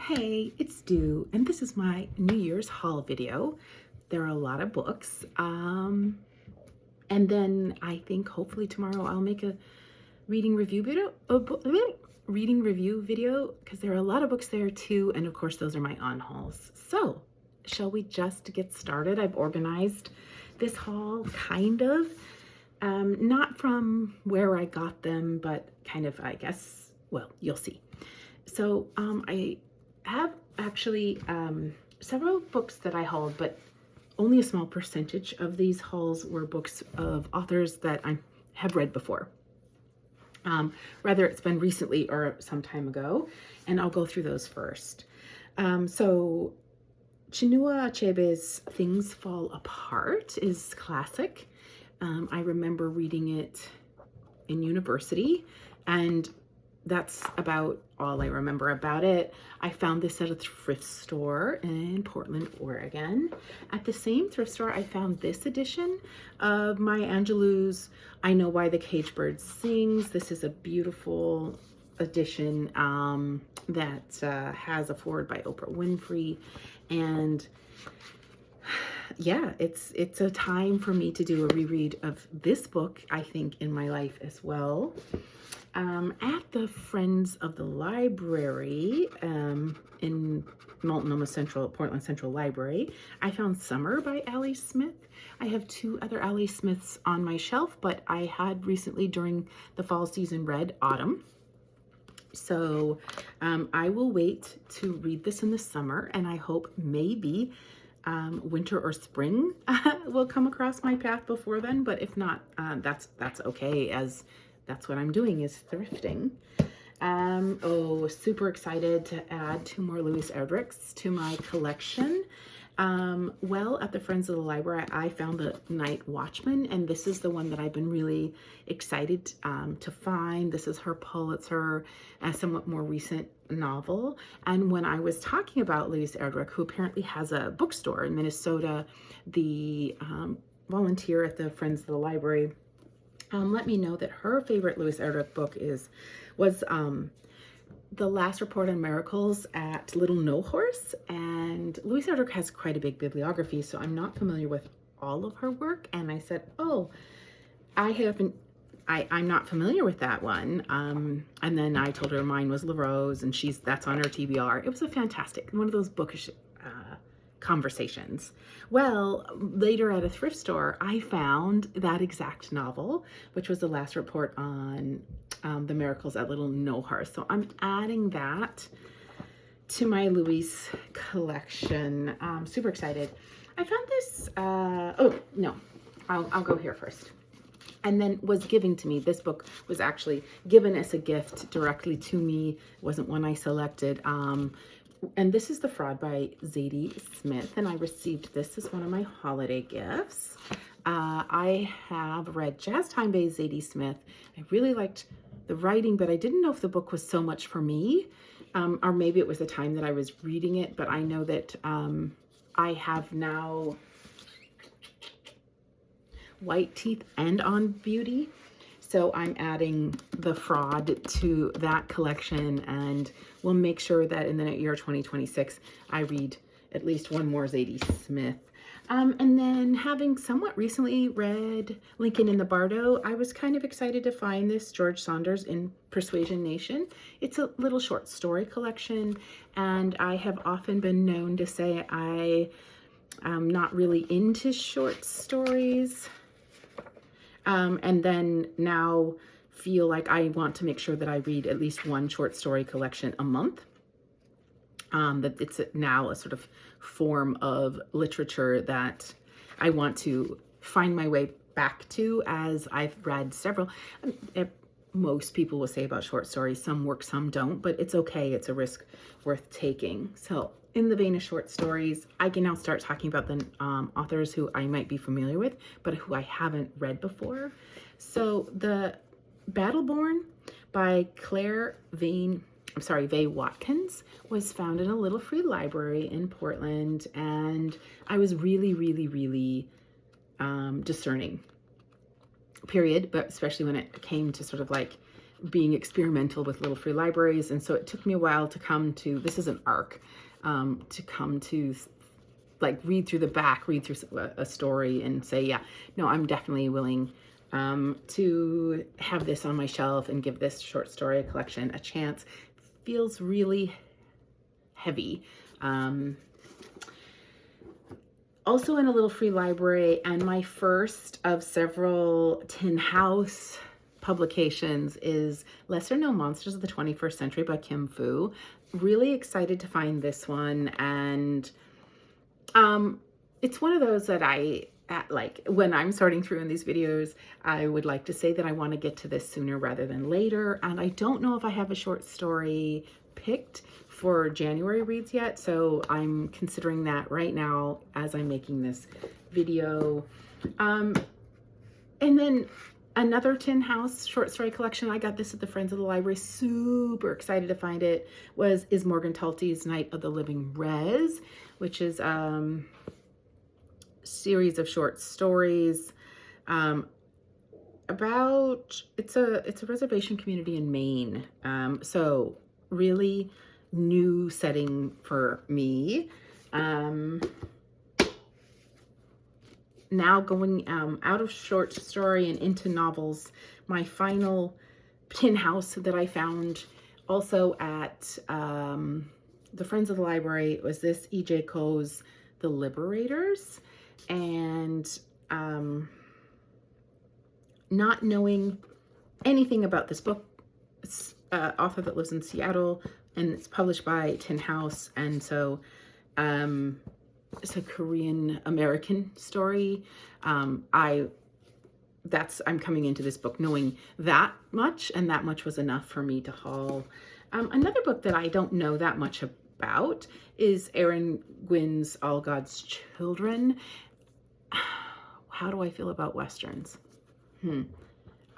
Hey, it's Dew, and this is my New Year's haul video. There are a lot of books, and then I think hopefully tomorrow I'll make a reading review video, because there are a lot of books there too, and of course those are my on hauls. So, shall we just get started? I've organized this haul kind of, not from where I got them, but kind of, I guess, well, you'll see. So I have actually several books that I hauled, but only a small percentage of these hauls were books of authors that I have read before. Rather, it's been recently or some time ago, and I'll go through those first. So Chinua Achebe's Things Fall Apart is classic. I remember reading it in university, and that's about all I remember about it. I found this at a thrift store in Portland, Oregon. At the same thrift store, I found this edition of Maya Angelou's I Know Why the Caged Bird Sings. This is a beautiful edition that has a foreword by Oprah Winfrey. And yeah, it's a time for me to do a reread of this book, I think, in my life as well. At the Friends of the Library in Multnomah Central, Portland Central Library, I found Summer by Ali Smith. I have two other Ali Smiths on my shelf, but I had recently during the fall season read Autumn. So I will wait to read this in the summer, and I hope maybe winter or spring will come across my path before then, but if not, that's okay, as that's what I'm doing, is thrifting. Super excited to add two more Louise Erdrichs to my collection. At the Friends of the Library, I found The Night Watchman, and this is the one that I've been really excited to find. This is her Pulitzer, a somewhat more recent novel. And when I was talking about Louise Erdrich, who apparently has a bookstore in Minnesota, the volunteer at the Friends of the Library let me know that her favorite Louise Erdrich book was The Last Report on Miracles at Little No Horse. And Louise Erdrich has quite a big bibliography, so I'm not familiar with all of her work. And I said, I'm not familiar with that one. And then I told her mine was La Rose, and that's on her TBR. It was a fantastic, one of those bookish conversations. Well, later at a thrift store, I found that exact novel, which was The Last Report on the Miracles at Little No Horse. So I'm adding that to my Louise collection. Super excited. I found this, I'll go here first. And then was given to me. This book was actually given as a gift directly to me. It wasn't one I selected. And this is The Fraud by Zadie Smith, and I received this as one of my holiday gifts. I have read Jazz Time by Zadie Smith. I really liked the writing, but I didn't know if the book was so much for me, or maybe it was the time that I was reading it, but I know that I have now White Teeth and On Beauty. So I'm adding The Fraud to that collection, and we'll make sure that in the year 2026, I read at least one more Zadie Smith. And then, having somewhat recently read Lincoln in the Bardo, I was kind of excited to find this George Saunders in Persuasion Nation. It's a little short story collection, and I have often been known to say I'm not really into short stories. And then now feel like I want to make sure that I read at least one short story collection a month. That it's now a sort of form of literature that I want to find my way back to, as I've read several. Most people will say about short stories, some work, some don't, but it's okay. It's a risk worth taking. So in the vein of short stories, I can now start talking about the authors who I might be familiar with, but who I haven't read before. So The Battleborn by Faye Watkins was found in a little free library in Portland, and I was really, really, really discerning, period, but especially when it came to sort of like being experimental with Little Free Libraries. And so it took me a while to come to, this is an arc, to come to like read through the back, read through a story and say, yeah, no, I'm definitely willing to have this on my shelf and give this short story collection a chance. Feels really heavy. Also in a Little Free Library, and my first of several Tin House publications, is Lesser Known Monsters of the 21st Century by Kim Fu. Really excited to find this one, and it's one of those that like when I'm sorting through in these videos, I would like to say that I want to get to this sooner rather than later, and I don't know if I have a short story picked for January reads yet, so I'm considering that right now as I'm making this video. And then another Tin House short story collection, I got this at the Friends of the Library, super excited to find it, is Morgan Talty's Night of the Living Rez, which is series of short stories about, it's a reservation community in Maine. So really new setting for me. Now going out of short story and into novels, my final Tin House that I found also at the Friends of the Library was this E.J. Ko's The Liberators. And not knowing anything about this book, it's author that lives in Seattle, and it's published by Tin House, and so it's a Korean American story. I'm coming into this book knowing that much, and that much was enough for me to haul. Another book that I don't know that much about is Erin Gwyn's All God's Children. How do I feel about Westerns?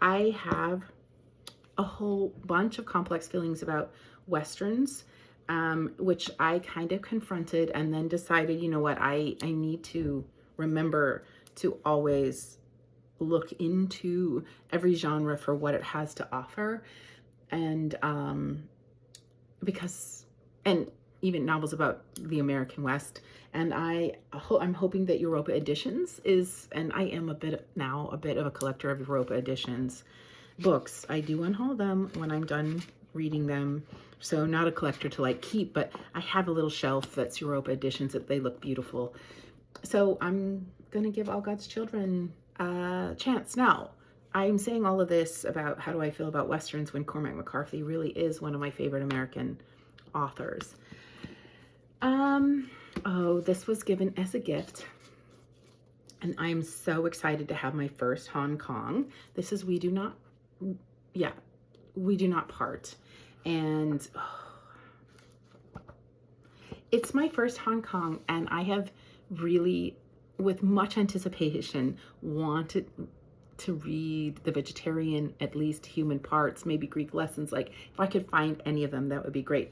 I have a whole bunch of complex feelings about Westerns, which I kind of confronted and then decided, you know what, I need to remember to always look into every genre for what it has to offer. And and even novels about the American West. And I'm hoping that Europa Editions and I am a bit of a collector of Europa Editions books. I do unhaul them when I'm done reading them. So not a collector to like keep, but I have a little shelf that's Europa Editions that they look beautiful. So I'm going to give All God's Children a chance. Now, I'm saying all of this about how do I feel about Westerns when Cormac McCarthy really is one of my favorite American authors. Oh, this was given as a gift, and I'm so excited to have my first Hong Kong. This is We Do Not Part, and it's my first Hong Kong, and I have really, with much anticipation, wanted to read The Vegetarian, at least Human Parts, maybe Greek Lessons. Like, if I could find any of them, that would be great.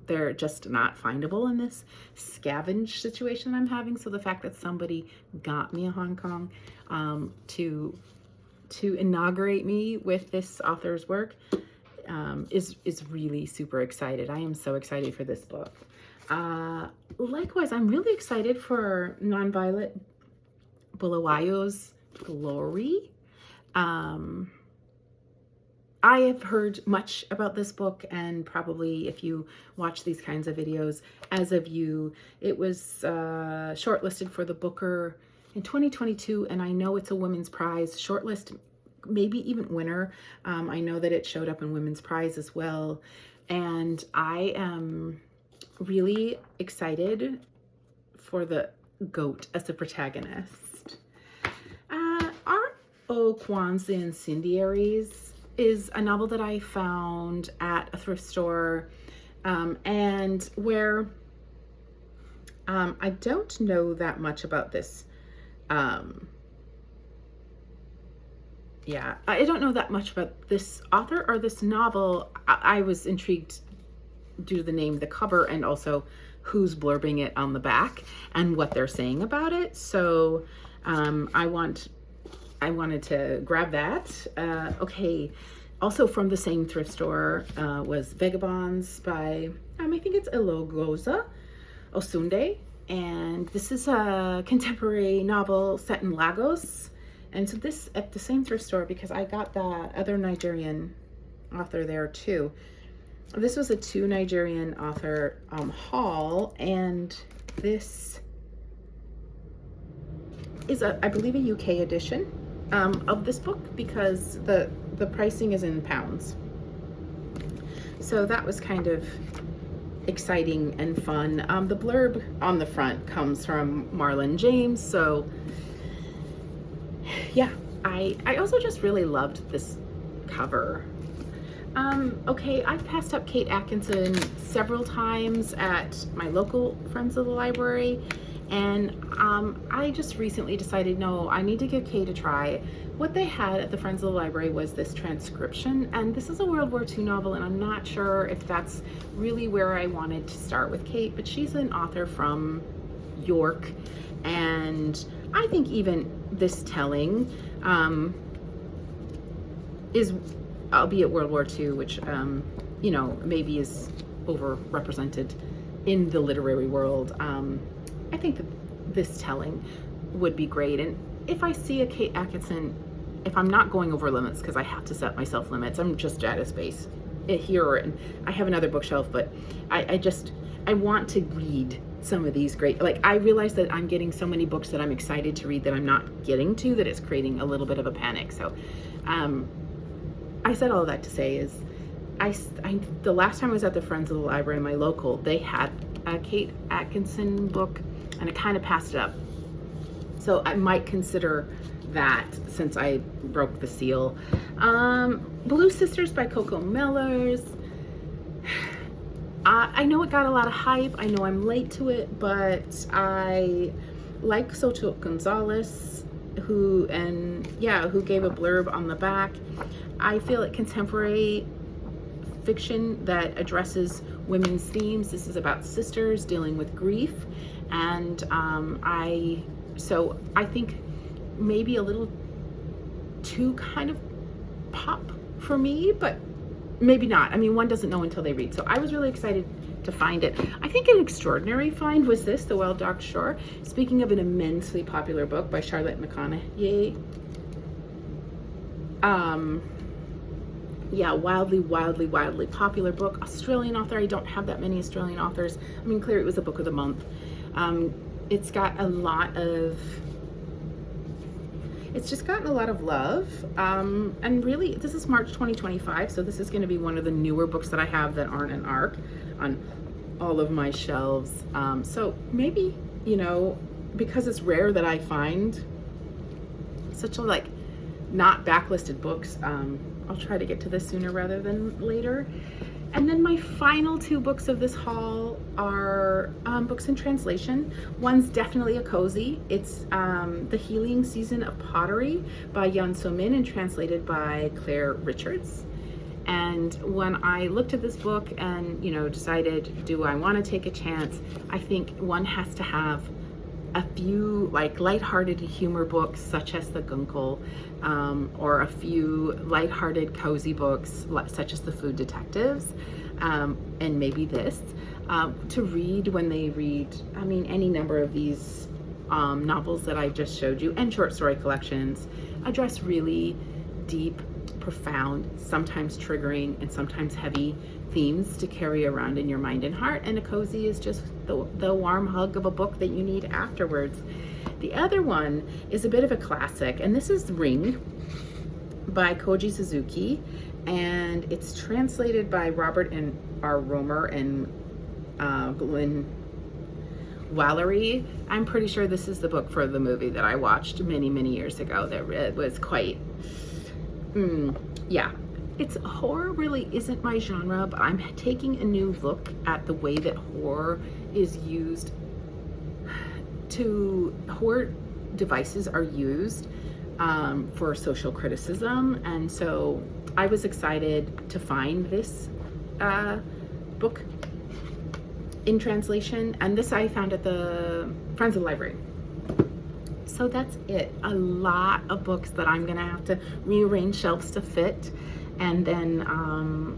They're just not findable in this scavenge situation I'm having. So the fact that somebody got me a Hong Kong to inaugurate me with this author's work is really super excited. I am so excited for this book. Likewise, I'm really excited for Nonviolet Bulawayo's Glory. I have heard much about this book, and probably if you watch these kinds of videos, as of you, it was shortlisted for the Booker in 2022, and I know it's a Women's Prize shortlist, maybe even winner. I know that it showed up in Women's Prize as well, and I am really excited for the goat as the protagonist. R.O. Kwon's The Incendiaries is a novel that I found at a thrift store, and where I don't know that much about this. I don't know that much about this author or this novel. I was intrigued due to the name, the cover, and also who's blurbing it on the back and what they're saying about it. So I wanted to grab that. Okay, Also from the same thrift store was Vagabonds by, I think it's Ilogoza Osunde. And this is a contemporary novel set in Lagos. And so this at the same thrift store because I got the other Nigerian author there too. This was a 2 Nigerian author haul, and this is I believe a UK edition of this book because the pricing is in pounds. So that was kind of exciting and fun. The blurb on the front comes from Marlon James. So yeah, I also just really loved this cover. Okay, I've passed up Kate Atkinson several times at my local Friends of the Library, and I just recently decided, no, I need to give Kate a try. What they had at the Friends of the Library was this transcription, and this is a World War II novel, and I'm not sure if that's really where I wanted to start with Kate, but she's an author from York, and I think even this telling is, albeit World War II, which, you know, maybe is overrepresented in the literary world. I think that this telling would be great. And if I see a Kate Atkinson, if I'm not going over limits, because I have to set myself limits, I'm just out of space here, and I have another bookshelf, but I want to read some of these great, like, I realize that I'm getting so many books that I'm excited to read that I'm not getting to, that it's creating a little bit of a panic. So, I said all that to say is, the last time I was at the Friends of the Library in my local, they had a Kate Atkinson book, and I kind of passed it up. So I might consider that since I broke the seal. Blue Sisters by Coco Mellors. I know it got a lot of hype. I know I'm late to it, but I like Xochitl Gonzalez, who gave a blurb on the back. I feel like contemporary fiction that addresses women's themes. This is about sisters dealing with grief, and I think maybe a little too kind of pop for me, but maybe not. I mean, one doesn't know until they read. So I was really excited to find it. I think an extraordinary find was this, The Well-Docked Shore. Speaking of an immensely popular book by Charlotte McConaughey. Yeah, wildly popular book. Australian author. I don't have that many Australian authors. I mean, clearly it was a book of the month. It's got a lot of, it's just gotten a lot of love. And really, this is March 2025, so this is going to be one of the newer books that I have that aren't an ARC on all of my shelves. So maybe, you know, because it's rare that I find such a, like, not backlisted books, I'll try to get to this sooner rather than later. And then my final 2 books of this haul are books in translation. One's definitely a cozy. It's The Healing Season of Pottery by Yeon So Min and translated by Claire Richards. And when I looked at this book and, you know, decided, do I want to take a chance? I think one has to have a few like lighthearted humor books such as The Guncle, or a few lighthearted cozy books such as The Food Detectives, and maybe this, to read when they read, I mean, any number of these novels that I just showed you, and short story collections address really deep, profound, sometimes triggering and sometimes heavy themes to carry around in your mind and heart, and a cozy is just the warm hug of a book that you need afterwards. The other one is a bit of a classic, and this is Ring by Koji Suzuki, and it's translated by Robert and R. Romer and Glenn Walery. I'm pretty sure this is the book for the movie that I watched many years ago that was quite yeah. It's horror really isn't my genre, but I'm taking a new look at the way that horror is used horror devices are used for social criticism. And so I was excited to find this book in translation, and this I found at the Friends of the Library. So that's it. A lot of books that I'm gonna have to rearrange shelves to fit. and then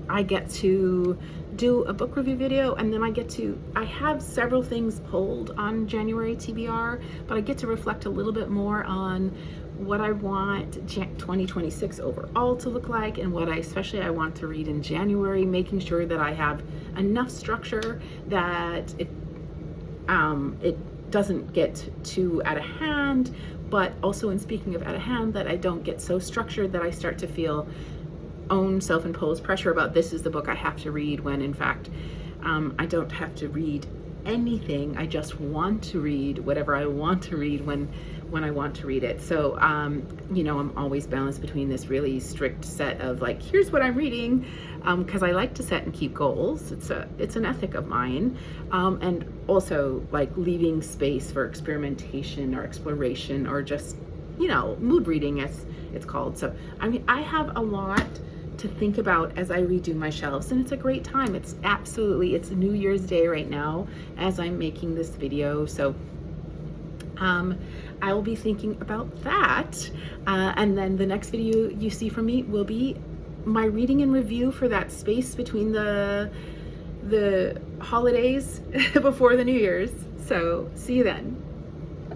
I get to do a book review video, and then I have several things pulled on January TBR, but I get to reflect a little bit more on what I want 2026 overall to look like, and what I want to read in January, making sure that I have enough structure that it doesn't get too out of hand, but also, in speaking of out of hand, that I don't get so structured that I start to feel own self-imposed pressure about this is the book I have to read, when in fact I don't have to read anything. I just want to read whatever I want to read when I want to read it. So you know, I'm always balanced between this really strict set of like, here's what I'm reading, because I like to set and keep goals. It's an ethic of mine, and also like leaving space for experimentation or exploration, or just, you know, mood reading as it's called. So I mean, I have a lot to think about as I redo my shelves, and it's a great time. It's New Year's Day right now as I'm making this video, so I will be thinking about that, and then the next video you see from me will be my reading and review for that space between the holidays before the New Year's. So see you then.